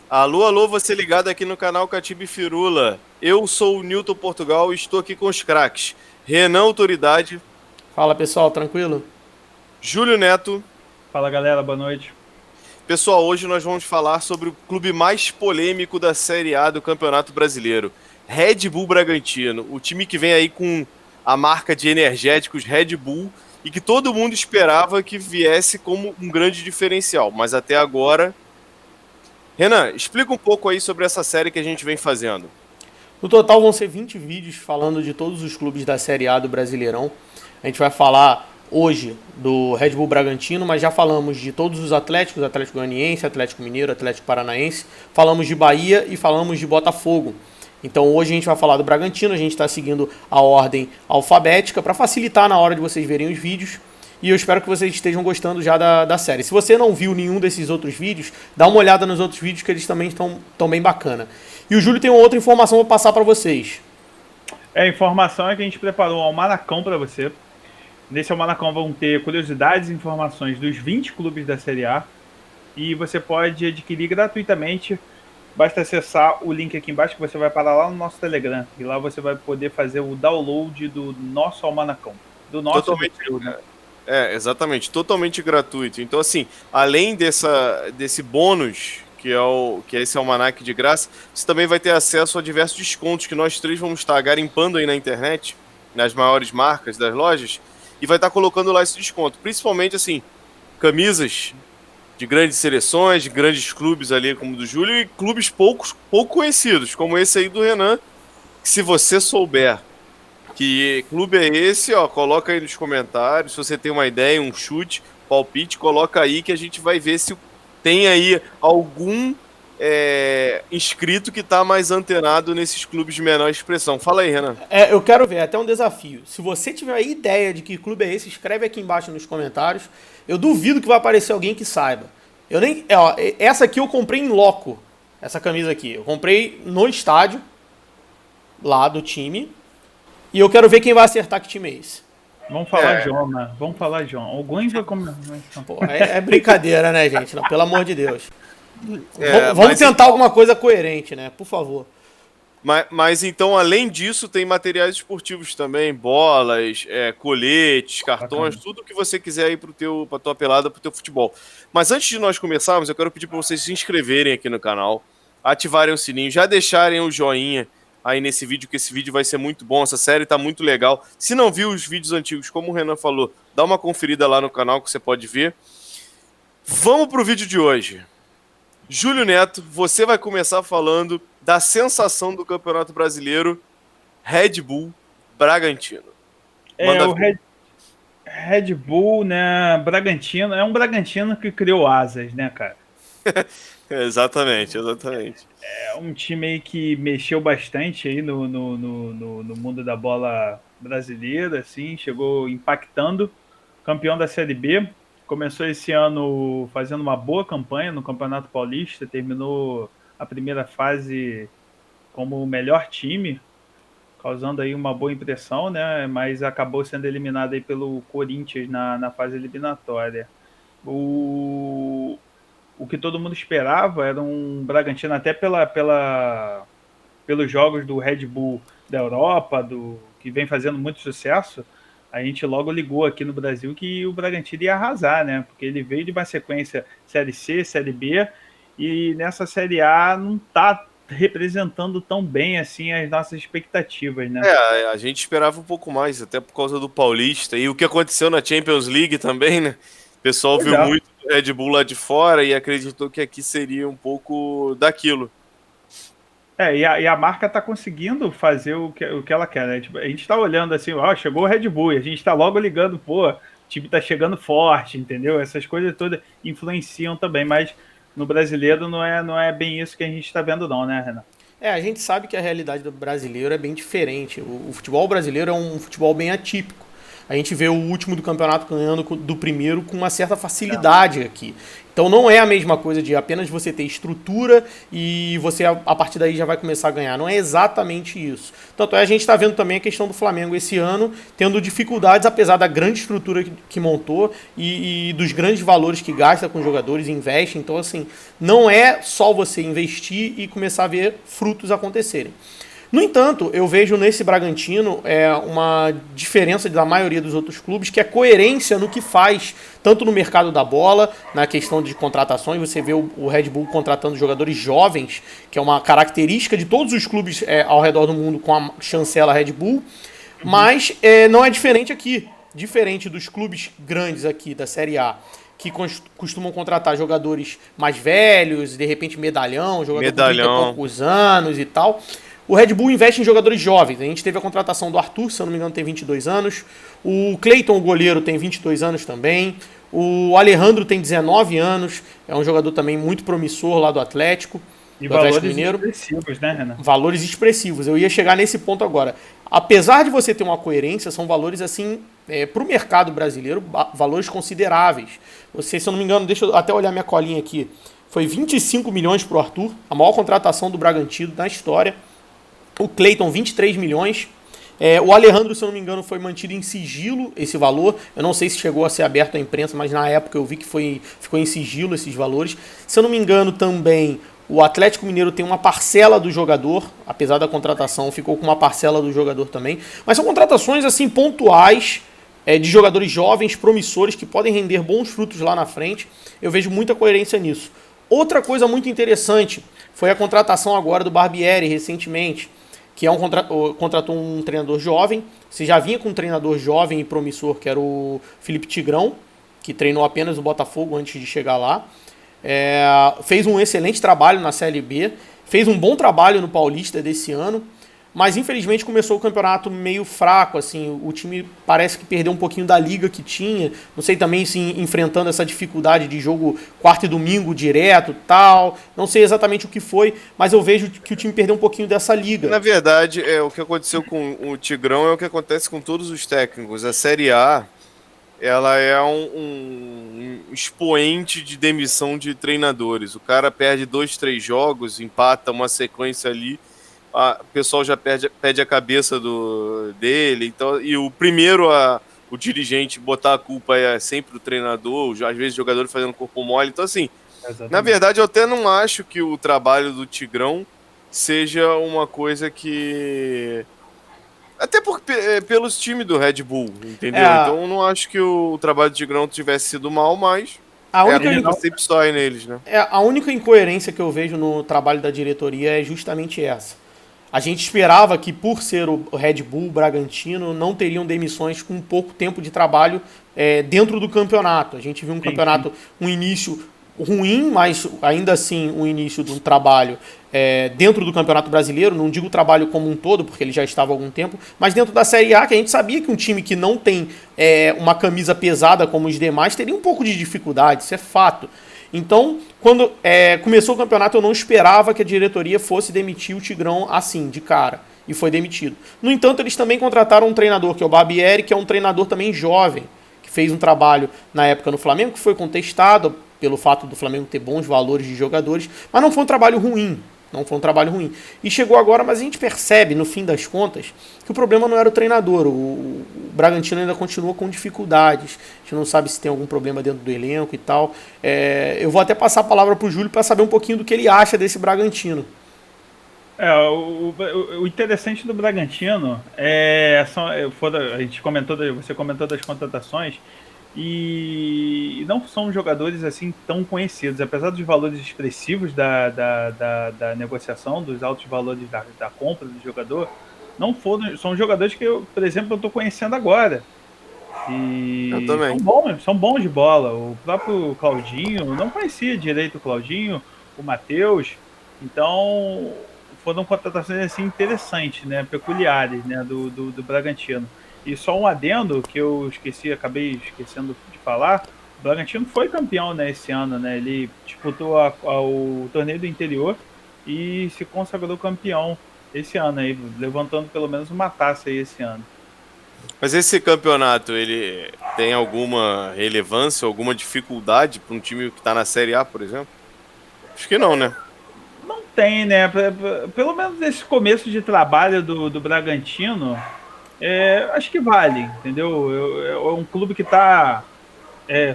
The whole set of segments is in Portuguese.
Alô, alô, você ligado aqui no canal Catibe Firula. Eu sou o Newton Portugal e estou aqui com os craques. Renan Autoridade, Fala pessoal, tranquilo? Júlio Neto. Fala galera, boa noite. Pessoal, hoje nós vamos falar sobre o clube mais polêmico da Série A do Campeonato Brasileiro, Red Bull Bragantino. O time que vem aí com a marca de energéticos Red Bull e que todo mundo esperava que viesse como um grande diferencial, mas até agora. Renan, explica um pouco aí sobre essa série que a gente vem fazendo. No total vão ser 20 vídeos falando de todos os clubes da Série A do Brasileirão. A gente vai falar hoje do Red Bull Bragantino, mas já falamos de todos os Atléticos, Atlético Goianiense, Atlético Mineiro, Atlético Paranaense, falamos de Bahia e falamos de Botafogo. Então hoje a gente vai falar do Bragantino, a gente está seguindo a ordem alfabética para facilitar na hora de vocês verem os vídeos. E eu espero que vocês estejam gostando já da série. Se você não viu nenhum desses outros vídeos, dá uma olhada nos outros vídeos que eles também estão bem bacana. E o Júlio tem uma outra informação para passar para vocês. A informação é que a gente preparou um almanacão para você. Nesse almanacão vão ter curiosidades e informações dos 20 clubes da Série A. E você pode adquirir gratuitamente. Basta acessar o link aqui embaixo que você vai parar lá no nosso Telegram. E lá você vai poder fazer o download do nosso almanacão. Do nosso e do Totalmente. seu, né? Exatamente, totalmente gratuito. Então, assim, além desse bônus, que é esse almanaque de graça, você também vai ter acesso a diversos descontos que nós três vamos estar garimpando aí na internet, nas maiores marcas das lojas, e vai estar colocando lá esse desconto. Principalmente, assim, camisas de grandes seleções, de grandes clubes ali, como o do Júlio, e clubes pouco conhecidos, como esse aí do Renan, que se você souber que clube é esse, ó? Coloca aí nos comentários. Se você tem uma ideia, um chute, palpite, coloca aí que a gente vai ver se tem aí algum inscrito que tá mais antenado nesses clubes de menor expressão. Fala aí, Renan. Eu quero ver, é até um desafio. Se você tiver ideia de que clube é esse, escreve aqui embaixo nos comentários. Eu duvido que vai aparecer alguém que saiba. Eu nem, essa aqui eu comprei em loco. Essa camisa aqui. Eu comprei no estádio, lá do time. E eu quero ver quem vai acertar que time é esse. Vamos falar João, né? Vamos falar João. Alguns vai comer. Pô, é brincadeira, né, gente? Não, pelo amor de Deus. Vamos Mas tentar alguma coisa coerente, né? Por favor. Mas então, além disso, tem materiais esportivos também, bolas, coletes, cartões, Bacana. tudo que você quiser aí pra tua pelada, pro teu futebol. Mas antes de nós começarmos, eu quero pedir para vocês se inscreverem aqui no canal, ativarem o sininho, já deixarem o joinha aí nesse vídeo, que esse vídeo vai ser muito bom, essa série tá muito legal. Se não viu os vídeos antigos, como o Renan falou, dá uma conferida lá no canal que você pode ver. Vamos pro vídeo de hoje. Júlio Neto, você vai começar falando da sensação do Campeonato Brasileiro, Red Bull Bragantino. Manda O ver. Red Bull, né? Bragantino. É um Bragantino que criou asas, né, cara? Exatamente, exatamente. É um time aí que mexeu bastante aí no mundo da bola brasileira, assim, chegou impactando. Campeão da Série B. Começou esse ano fazendo uma boa campanha no Campeonato Paulista, terminou a primeira fase como o melhor time, causando aí uma boa impressão, né? Mas acabou sendo eliminado aí pelo Corinthians na fase eliminatória. O, o que todo mundo esperava era um Bragantino, até pelos jogos do Red Bull da Europa, que vem fazendo muito sucesso. A gente logo ligou aqui no Brasil que o Bragantino ia arrasar, né? Porque ele veio de uma sequência Série C, Série B, e nessa Série A não está representando tão bem assim as nossas expectativas, né? A gente esperava um pouco mais, até por causa do Paulista. E o que aconteceu na Champions League também, né? O pessoal Pois viu é. muito o Red Bull lá de fora e acreditou que aqui seria um pouco daquilo. E a marca tá conseguindo fazer o que ela quer, né? Tipo, a gente tá olhando assim, ó, chegou o Red Bull, e a gente tá logo ligando, pô, o time tá chegando forte, entendeu? Essas coisas todas influenciam também, mas no brasileiro não é bem isso que a gente tá vendo não, né, Renan? A gente sabe que a realidade do brasileiro é bem diferente. O futebol brasileiro é um futebol bem atípico. A gente vê o último do campeonato ganhando do primeiro com uma certa facilidade aqui. Então não é a mesma coisa de apenas você ter estrutura e você a partir daí já vai começar a ganhar. Não é exatamente isso. Tanto é, a gente está vendo também a questão do Flamengo esse ano, tendo dificuldades, apesar da grande estrutura que montou e dos grandes valores que gasta com jogadores, investe. Então, assim, não é só você investir e começar a ver frutos acontecerem. No entanto, eu vejo nesse Bragantino uma diferença da maioria dos outros clubes, que é coerência no que faz, tanto no mercado da bola, na questão de contratações. Você vê o Red Bull contratando jogadores jovens, que é uma característica de todos os clubes ao redor do mundo com a chancela Red Bull, mas não é diferente aqui. Diferente dos clubes grandes aqui da Série A, que costumam contratar jogadores mais velhos, de repente medalhão, jogador com 30 e poucos anos e tal. O Red Bull investe em jogadores jovens. A gente teve a contratação do Arthur, se eu não me engano, tem 22 anos. O Cleiton, o goleiro, tem 22 anos também. O Alejandro tem 19 anos. É um jogador também muito promissor lá do Atlético. E valores expressivos, né, Renan? Valores expressivos. Eu ia chegar nesse ponto agora. Apesar de você ter uma coerência, são valores, assim, para o mercado brasileiro, valores consideráveis. Você, se eu não me engano, deixa eu até olhar minha colinha aqui. Foi 25 milhões para o Arthur, a maior contratação do Bragantino na história. O Cleiton, 23 milhões. O Alejandro, se eu não me engano, foi mantido em sigilo esse valor. Eu não sei se chegou a ser aberto à imprensa, mas na época eu vi que ficou em sigilo esses valores. Se eu não me engano, também o Atlético Mineiro tem uma parcela do jogador, apesar da contratação, ficou com uma parcela do jogador também. Mas são contratações assim pontuais, de jogadores jovens, promissores, que podem render bons frutos lá na frente. Eu vejo muita coerência nisso. Outra coisa muito interessante foi a contratação agora do Barbieri, recentemente, que contratou um treinador jovem. Você já vinha com um treinador jovem e promissor, que era o Felipe Tigrão, que treinou apenas o Botafogo antes de chegar lá. Fez um excelente trabalho na Série B, fez um bom trabalho no Paulista desse ano, mas infelizmente começou o campeonato meio fraco, assim, o time parece que perdeu um pouquinho da liga que tinha, não sei também se enfrentando essa dificuldade de jogo quarta e domingo direto, tal, não sei exatamente o que foi, mas eu vejo que o time perdeu um pouquinho dessa liga. Na verdade, o que aconteceu com o Tigrão é o que acontece com todos os técnicos. A Série A, ela é um expoente de demissão de treinadores. O cara perde 2, 3 jogos, empata uma sequência ali, o pessoal já perde a cabeça dele. Então, e o primeiro o dirigente botar a culpa é sempre o treinador, às vezes o jogador fazendo corpo mole. Então, assim, exatamente. Na verdade, eu até não acho que o trabalho do Tigrão seja uma coisa que... Até pelos times do Red Bull, entendeu? Então eu não acho que o trabalho do Tigrão tivesse sido mal, mas a única sempre sai neles, né? A única incoerência que eu vejo no trabalho da diretoria é justamente essa. A gente esperava que, por ser o Red Bull, o Bragantino, não teriam demissões com pouco tempo de trabalho dentro do campeonato. A gente viu um campeonato, um início ruim, mas ainda assim um início de um trabalho dentro do Campeonato Brasileiro, não digo o trabalho como um todo, porque ele já estava há algum tempo, mas dentro da Série A, que a gente sabia que um time que não tem uma camisa pesada como os demais teria um pouco de dificuldade, isso é fato. Então, quando começou o campeonato, eu não esperava que a diretoria fosse demitir o Tigrão assim, de cara, e foi demitido. No entanto, eles também contrataram um treinador, que é o Barbieri, que é um treinador também jovem, que fez um trabalho na época no Flamengo, que foi contestado pelo fato do Flamengo ter bons valores de jogadores, mas não foi um trabalho ruim. Não foi um trabalho ruim. E chegou agora, mas a gente percebe, no fim das contas, que o problema não era o treinador. O Bragantino ainda continua com dificuldades. A gente não sabe se tem algum problema dentro do elenco e tal. Eu vou até passar a palavra para o Júlio para saber um pouquinho do que ele acha desse Bragantino. O interessante do Bragantino você comentou das contratações, e não são jogadores assim tão conhecidos, apesar dos valores expressivos da negociação, dos altos valores da compra do jogador, são jogadores que por exemplo, eu estou conhecendo agora. E eu também. São bons de bola. O próprio Claudinho, não conhecia direito o Claudinho, o Matheus. Então foram contratações assim interessantes, né, peculiares, né, do Bragantino. E só um adendo que eu acabei esquecendo de falar: o Bragantino foi campeão, né, esse ano, né? Ele disputou o torneio do interior e se consagrou campeão esse ano aí, levantando pelo menos uma taça aí esse ano. Mas esse campeonato, ele tem alguma relevância, alguma dificuldade para um time que está na Série A, por exemplo? Acho que não, né? Não tem, né? Pelo menos esse começo de trabalho do Bragantino, acho que vale, entendeu? É um clube que está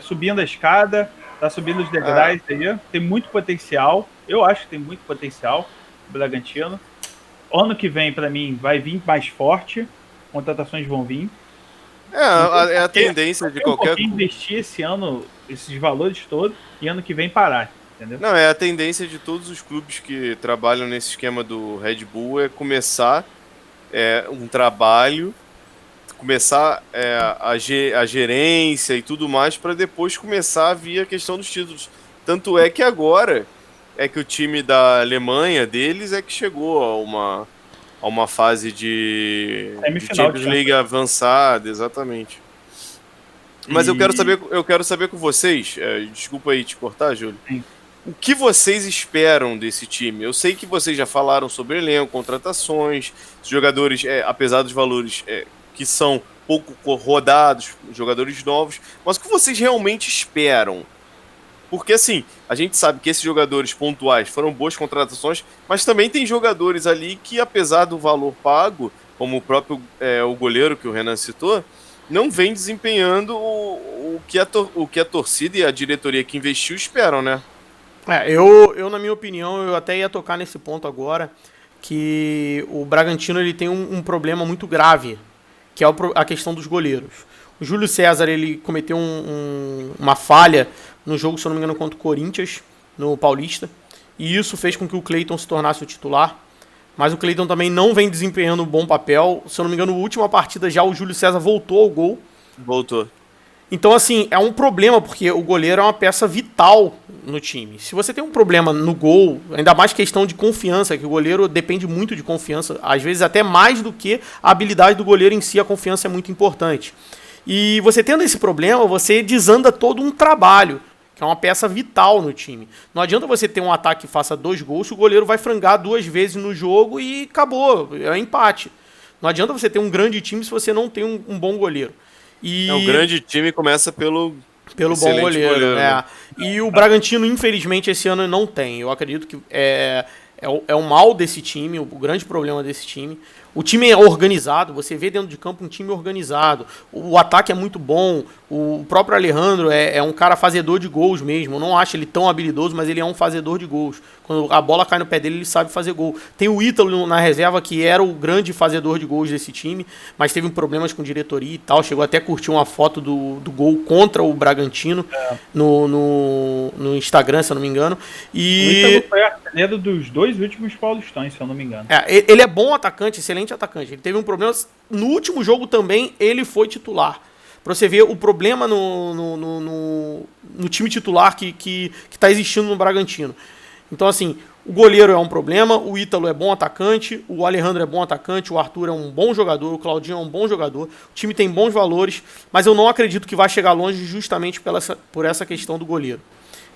subindo a escada, está subindo os Ah, degraus aí, tem muito potencial. Eu acho que tem muito potencial o Bragantino. Ano que vem, para mim, vai vir mais forte, contratações vão vir. Não tem é a porquê, tendência não de tem um qualquer. porquê investir esse ano, esses valores todos, e ano que vem parar, entendeu? Não, é a tendência de todos os clubes que trabalham nesse esquema do Red Bull é começar um trabalho, começar a gerência e tudo mais para depois começar a vir a questão dos títulos. Tanto é que agora é que o time da Alemanha deles é que chegou a uma fase de Semifinal de Champions League Champions. avançada, exatamente. Mas E eu quero saber com vocês, desculpa aí te cortar, Júlio. sim, O que vocês esperam desse time? Eu sei que vocês já falaram sobre elenco, contratações, jogadores, apesar dos valores que são pouco rodados, jogadores novos, mas o que vocês realmente esperam? Porque assim, a gente sabe que esses jogadores pontuais foram boas contratações, mas também tem jogadores ali que, apesar do valor pago, como o próprio o goleiro que o Renan citou, não vem desempenhando o que a torcida e a diretoria que investiu esperam, né? Na minha opinião, eu até ia tocar nesse ponto agora, que o Bragantino ele tem um problema muito grave, que é a questão dos goleiros. O Júlio César ele cometeu uma falha no jogo, se eu não me engano, contra o Corinthians, no Paulista, e isso fez com que o Cleiton se tornasse o titular. Mas o Cleiton também não vem desempenhando um bom papel. Se eu não me engano, na última partida já o Júlio César voltou ao gol. Voltou. Então, assim, é um problema, porque o goleiro é uma peça vital no time. Se você tem um problema no gol, ainda mais questão de confiança, que o goleiro depende muito de confiança, às vezes até mais do que a habilidade do goleiro em si, a confiança é muito importante. E você tendo esse problema, você desanda todo um trabalho, que é uma peça vital no time. Não adianta você ter um ataque que faça 2 gols, o goleiro vai frangar 2 vezes no jogo e acabou, é empate. Não adianta você ter um grande time se você não tem um bom goleiro. O E grande time começa pelo pelo bom excelente goleiro, goleiro, né? é. E o Bragantino, infelizmente, esse ano não tem. Eu acredito que é o mal desse time, o grande problema desse time. O time é organizado, você vê dentro de campo um time organizado. O ataque é muito bom. O próprio Alejandro é um cara fazedor de gols mesmo. Eu não acho ele tão habilidoso, mas ele é um fazedor de gols. Quando a bola cai no pé dele, ele sabe fazer gol. Tem o Ítalo na reserva, que era o grande fazedor de gols desse time, mas teve problemas com diretoria e tal. Chegou até a curtir uma foto do gol contra o Bragantino no Instagram, se eu não me engano. o Ítalo foi artilheiro dos 2 últimos Paulistões, se eu não me engano. Ele é bom atacante, excelente atacante. Ele teve um problema. No último jogo também, ele foi titular. Pra você ver o problema no time titular que tá existindo no Bragantino. Então, assim, o goleiro é um problema, o Ítalo é bom atacante, o Alejandro é bom atacante, o Arthur é um bom jogador, o Claudinho é um bom jogador, o time tem bons valores, mas eu não acredito que vai chegar longe justamente por essa questão do goleiro.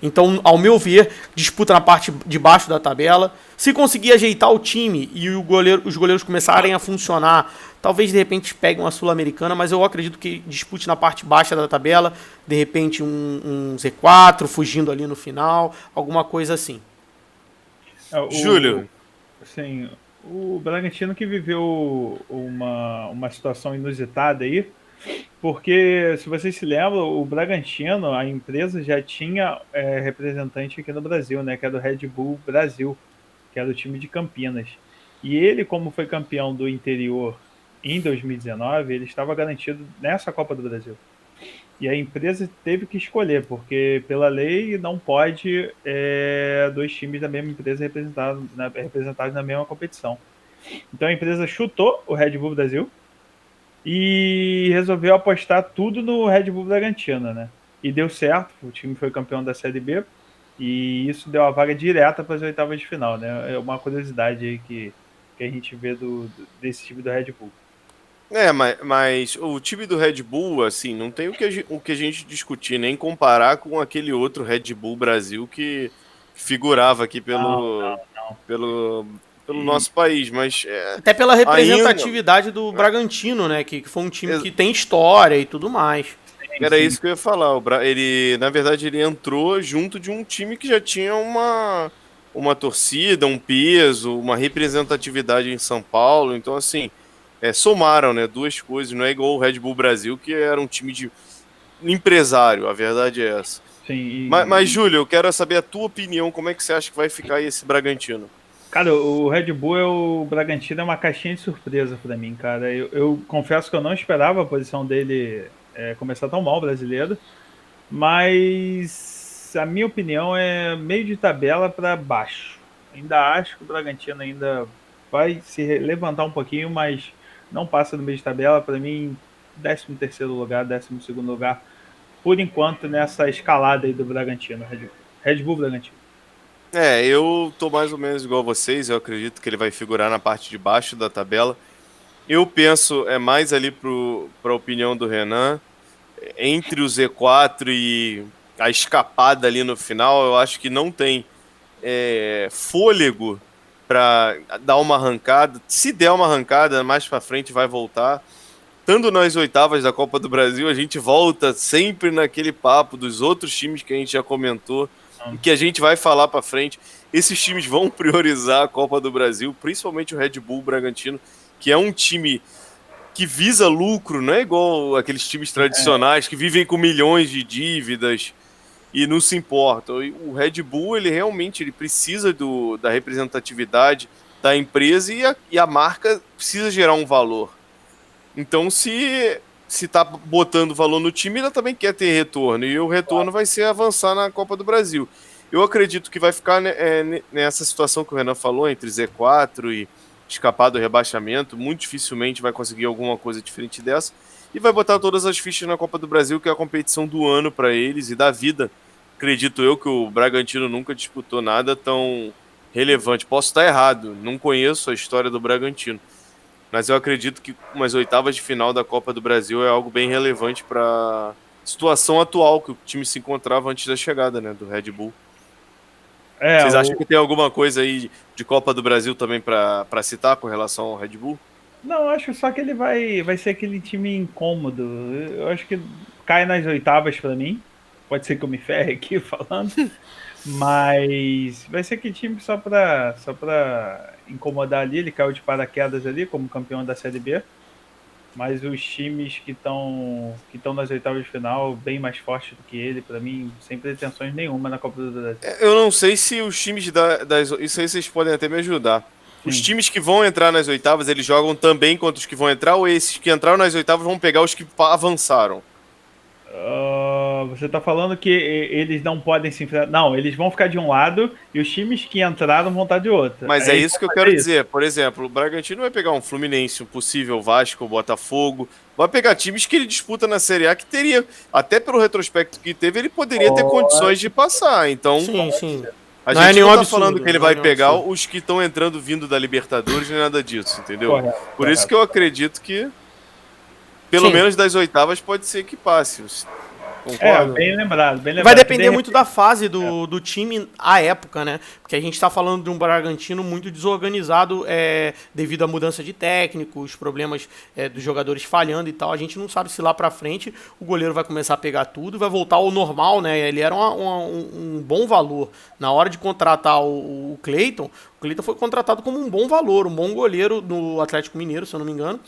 Então, ao meu ver, disputa na parte de baixo da tabela. Se conseguir ajeitar o time e os goleiros começarem a funcionar, talvez de repente pegue uma Sul-Americana, mas eu acredito que dispute na parte baixa da tabela, de repente um Z4, fugindo ali no final, alguma coisa assim. Júlio, Assim, o Bragantino que viveu uma situação inusitada aí, porque, se vocês se lembram, o Bragantino, a empresa já tinha representante aqui no Brasil, né? Que era o Red Bull Brasil, que era o time de Campinas. E ele, como foi campeão do interior em 2019, ele estava garantido nessa Copa do Brasil. E a empresa teve que escolher, porque pela lei não pode 2 times da mesma empresa representados na mesma competição. Então a empresa chutou o Red Bull Brasil e resolveu apostar tudo no Red Bull Bragantino, né? E deu certo, o time foi campeão da Série B e isso deu a vaga direta para as oitavas de final, né? É uma curiosidade aí que a gente vê desse time do Red Bull. mas o time do Red Bull, assim, não tem o que a gente discutir, nem comparar com aquele outro Red Bull Brasil que figurava aqui Não, não, não. pelo pelo nosso país, mas até pela representatividade do Bragantino, né? Que foi um time que tem história e tudo mais. Era isso que eu ia falar. Ele, na verdade, ele entrou junto de um time que já tinha uma torcida, um peso, uma representatividade em São Paulo. Então, assim, somaram, né, duas coisas. Não é igual o Red Bull Brasil, que era um time de empresário. A verdade é essa. Sim, mas, Júlio, eu quero saber a tua opinião. Como é que você acha que vai ficar aí esse Bragantino? Cara, o Red Bull, o Bragantino é uma caixinha de surpresa pra mim, cara. Eu confesso que eu não esperava a posição dele começar tão mal, brasileiro. Mas a minha opinião é meio de tabela para baixo. Ainda acho que o Bragantino ainda vai se levantar um pouquinho, mas não passa do meio de tabela. Para mim, 13º lugar, 12º lugar, por enquanto, nessa escalada aí do Bragantino, Red Bull Bragantino. Eu tô mais ou menos igual a vocês. Eu acredito que ele vai figurar na parte de baixo da tabela. Eu penso mais ali para a opinião do Renan, entre o Z4 e a escapada ali no final. Eu acho que não tem fôlego para dar uma arrancada. Se der uma arrancada, mais para frente vai voltar. Estando nas oitavas da Copa do Brasil, a gente volta sempre naquele papo dos outros times que a gente já comentou e que a gente vai falar para frente. Esses times vão priorizar a Copa do Brasil, principalmente o Red Bull Bragantino, que é um time que visa lucro, não é igual aqueles times tradicionais que vivem com milhões de dívidas e não se importam. O Red Bull, ele realmente precisa da representatividade da empresa e a marca precisa gerar um valor. Então, se tá botando valor no time, ela também quer ter retorno. E o retorno vai ser avançar na Copa do Brasil. Eu acredito que vai ficar nessa situação que o Renan falou, entre Z4 e escapar do rebaixamento. Muito dificilmente vai conseguir alguma coisa diferente dessa. E vai botar todas as fichas na Copa do Brasil, que é a competição do ano para eles e da vida. Acredito eu que o Bragantino nunca disputou nada tão relevante. Posso estar errado, não conheço a história do Bragantino. Mas eu acredito que umas oitavas de final da Copa do Brasil é algo bem relevante para a situação atual que o time se encontrava antes da chegada, né, do Red Bull. Vocês acham que tem alguma coisa aí de Copa do Brasil também para citar com relação ao Red Bull? Não, acho só que ele vai ser aquele time incômodo. Eu acho que cai nas oitavas para mim. Pode ser que eu me ferre aqui falando. Mas vai ser aquele time só pra incomodar ali. Ele caiu de paraquedas ali como campeão da Série B. Mas os times que estão nas oitavas de final, bem mais fortes do que ele, pra mim, sem pretensões nenhuma na Copa do Brasil. Eu não sei se os times isso aí vocês podem até me ajudar. Sim. Os times que vão entrar nas oitavas, eles jogam também contra os que vão entrar, ou esses que entraram nas oitavas vão pegar os que avançaram? Você tá falando que eles não podem se enfrentar. Não, eles vão ficar de um lado e os times que entraram vão estar de outro. Mas é isso que eu quero dizer. Por exemplo, o Bragantino vai pegar um Fluminense, um possível Vasco, o Botafogo. Vai pegar times que ele disputa na Série A que teria, até pelo retrospecto que teve, ele poderia ter condições de passar. Então, sim. A gente não tá falando que ele vai pegar os que estão entrando vindo da Libertadores nem nada disso, entendeu? Por isso que eu acredito que pelo menos das oitavas pode ser que passe. Concordo? Bem lembrado. Vai depender muito da fase do time à época, né? Porque a gente tá falando de um Bragantino muito desorganizado devido à mudança de técnicos, problemas dos jogadores falhando e tal. A gente não sabe se lá pra frente o goleiro vai começar a pegar tudo, vai voltar ao normal, né? Ele era um bom valor. Na hora de contratar o Cleiton foi contratado como um bom valor, um bom goleiro do Atlético Mineiro, se eu não me engano.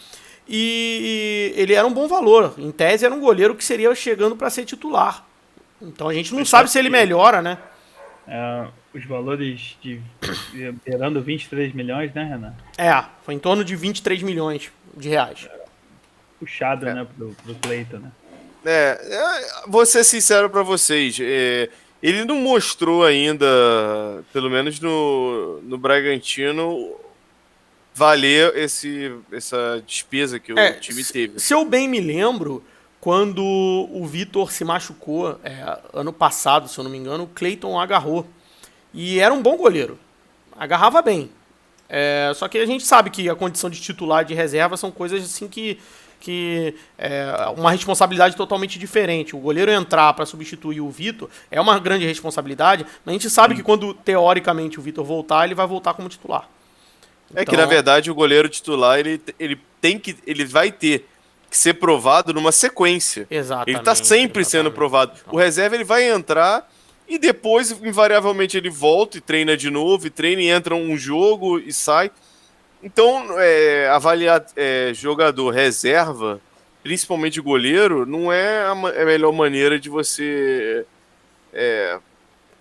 E ele era um bom valor. Em tese, era um goleiro que seria chegando para ser titular. Então a gente não sabe se ele melhora, né? Os valores beirando 23 milhões, né, Renan? Foi em torno de 23 milhões de reais. Puxado, né, pro Cleiton, né? Vou ser sincero para vocês. Ele não mostrou ainda, pelo menos no Bragantino, valer essa despesa que o time teve. Se eu bem me lembro, quando o Vitor se machucou, ano passado, se eu não me engano, o Cleiton agarrou. E era um bom goleiro. Agarrava bem. Só que a gente sabe que a condição de titular e de reserva são coisas assim que uma responsabilidade totalmente diferente. O goleiro entrar para substituir o Vitor é uma grande responsabilidade, mas a gente sabe que quando, teoricamente, o Vitor voltar, ele vai voltar como titular. É que, Então, na verdade, o goleiro titular, ele vai ter que ser provado numa sequência. Ele tá exatamente, sempre sendo exatamente. provado. O Então, reserva, ele vai entrar e depois, invariavelmente, ele volta e treina de novo, e treina e entra um jogo e sai. Então, avaliar jogador reserva, principalmente goleiro, não é a melhor maneira de você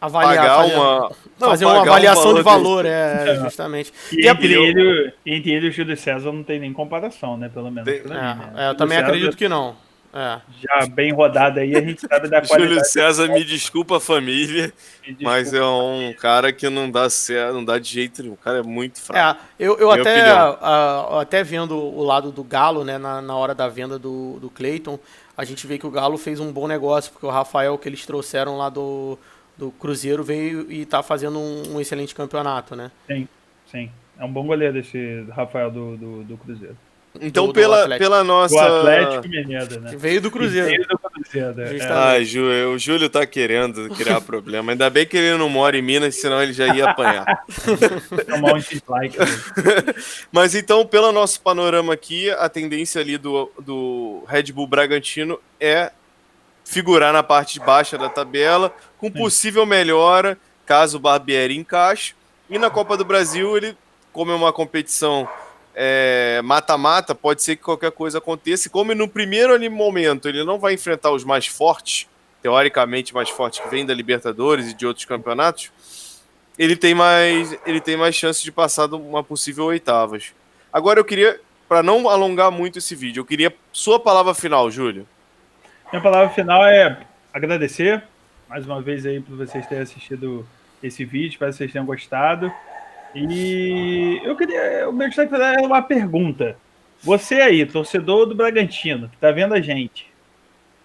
avaliar, pagar fazer, uma... Não, fazer uma pagar um avaliação de valor desse. valor, justamente. E entre ele e o Júlio César não tem nem comparação, né? Pelo menos pra mim, né? Eu Júlio também César, acredito que não. É. já bem rodado aí, a gente sabe da Júlio qualidade. César, me desculpa a família, E mas desculpa. é um cara que não dá certo, não dá de jeito nenhum. O cara é muito fraco. Eu Minha opinião. até vendo o lado do Galo, né, na hora da venda do Cleiton, a gente vê que o Galo fez um bom negócio, porque o Rafael que eles trouxeram lá do Cruzeiro veio e tá fazendo um excelente campeonato, né? Sim, sim. É um bom goleiro esse Rafael do Cruzeiro. Então, Do Atlético. pela Do nossa. Atlético Mineiro, né? Que veio do E Cruzeiro. veio do Cruzeiro, né? Justamente. O Júlio tá querendo criar problema. Ainda bem que ele não mora em Minas, senão ele já ia apanhar. Tomar um dislike. Mas então, pelo nosso panorama aqui, a tendência ali do Red Bull Bragantino é figurar na parte baixa da tabela, com possível melhora, caso o Barbieri encaixe. E na Copa do Brasil, ele, como é uma competição mata-mata, pode ser que qualquer coisa aconteça. E como no primeiro momento ele não vai enfrentar os mais fortes, teoricamente mais fortes que vêm da Libertadores e de outros campeonatos, ele tem mais chance de passar de uma possível oitavas. Agora eu queria, para não alongar muito esse vídeo, eu queria sua palavra final, Júlio. Minha palavra final é agradecer mais uma vez aí por vocês terem assistido esse vídeo, espero que vocês tenham gostado. E o meu destaque é uma pergunta. Você aí, torcedor do Bragantino, que está vendo a gente,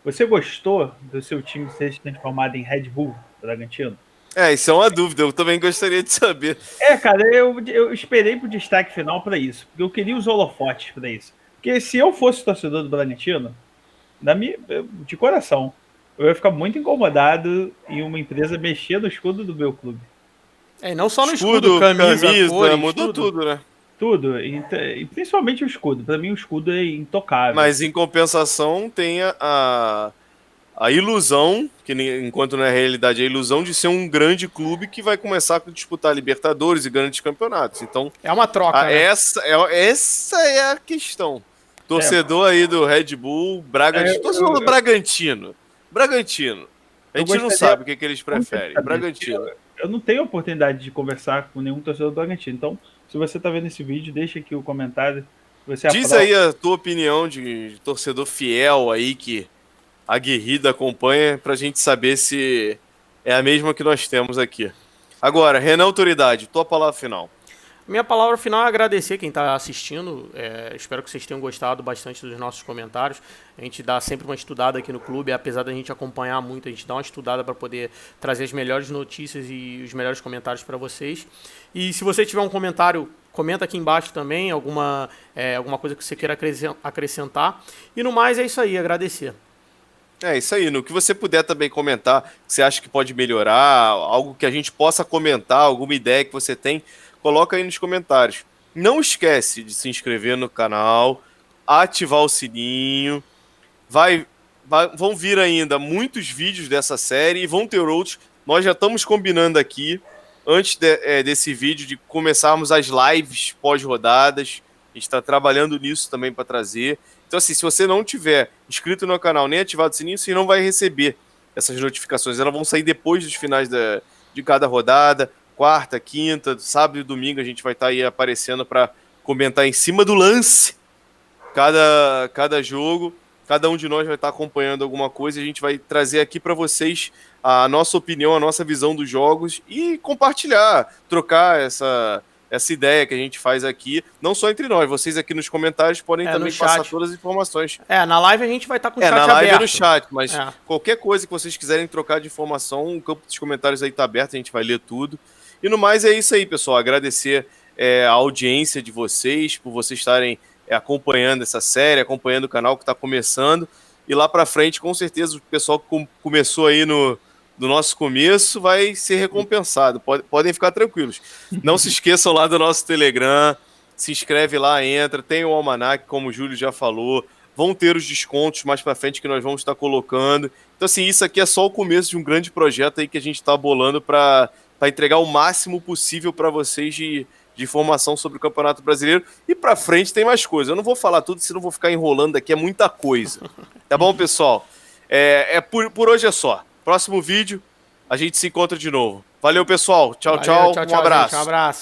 você gostou do seu time ser transformado em Red Bull Bragantino? Isso é uma dúvida, eu também gostaria de saber. Cara, eu esperei pro destaque final para isso, porque eu queria os holofotes para isso. Porque se eu fosse torcedor do Bragantino, de coração, eu ia ficar muito incomodado em uma empresa mexer no escudo do meu clube. E não só no escudo, camisa, cores, mudou tudo, né? Tudo, e principalmente o escudo. Para mim o escudo é intocável. Mas em compensação tem a ilusão, que enquanto não é realidade, a ilusão de ser um grande clube que vai começar a disputar Libertadores e grandes campeonatos. Então, é uma troca, né? essa é a questão. Torcedor aí do Red Bull, Bragantino. Torcedor do Bragantino. A gente não sabe o que eles preferem. Bragantino. Eu não tenho oportunidade de conversar com nenhum torcedor do Bragantino. Então, se você está vendo esse vídeo, deixa aqui o comentário. Diz aí a tua opinião de torcedor fiel aí que aguerrido acompanha, pra gente saber se é a mesma que nós temos aqui. Agora, Renan Autoridade, tua palavra final. Minha palavra final é agradecer quem está assistindo. Espero que vocês tenham gostado bastante dos nossos comentários. A gente dá sempre uma estudada aqui no clube, apesar da gente acompanhar muito, a gente dá uma estudada para poder trazer as melhores notícias e os melhores comentários para vocês. E se você tiver um comentário, comenta aqui embaixo também, alguma coisa que você queira acrescentar. E no mais é isso aí, agradecer. É isso aí, no que você puder também comentar, que você acha que pode melhorar, algo que a gente possa comentar, alguma ideia que você tem, coloca aí nos comentários. Não esquece de se inscrever no canal, ativar o sininho. Vão vir ainda muitos vídeos dessa série e vão ter outros. Nós já estamos combinando aqui, antes desse vídeo, de começarmos as lives pós-rodadas. A gente está trabalhando nisso também para trazer. Então, assim, se você não tiver inscrito no canal nem ativado o sininho, você não vai receber essas notificações. Elas vão sair depois dos finais de cada rodada. Quarta, quinta, sábado e domingo a gente vai estar aí aparecendo para comentar em cima do lance cada jogo. Cada um de nós vai estar acompanhando alguma coisa e a gente vai trazer aqui para vocês a nossa opinião, a nossa visão dos jogos e compartilhar, trocar essa ideia que a gente faz aqui, não só entre nós, vocês aqui nos comentários podem também passar todas as informações. Na live a gente vai estar com o chat aberto. Na live aberto. No chat, mas qualquer coisa que vocês quiserem trocar de informação, o campo dos comentários aí está aberto, a gente vai ler tudo. E no mais é isso aí, pessoal, agradecer a audiência de vocês, por vocês estarem acompanhando essa série, acompanhando o canal que está começando, e lá para frente, com certeza, o pessoal que começou aí no nosso começo vai ser recompensado. Podem ficar tranquilos. Não se esqueçam lá do nosso Telegram, se inscreve lá, entra, tem o almanac, como o Júlio já falou, vão ter os descontos mais para frente que nós vamos estar colocando. Então, assim, isso aqui é só o começo de um grande projeto aí que a gente está bolando para entregar o máximo possível para vocês de informação sobre o Campeonato Brasileiro. E para frente tem mais coisa. Eu não vou falar tudo, senão vou ficar enrolando aqui, é muita coisa. Tá bom, pessoal? Por hoje é só. Próximo vídeo, a gente se encontra de novo. Valeu, pessoal. Tchau, Valeu, tchau. Um abraço. Gente, um abraço.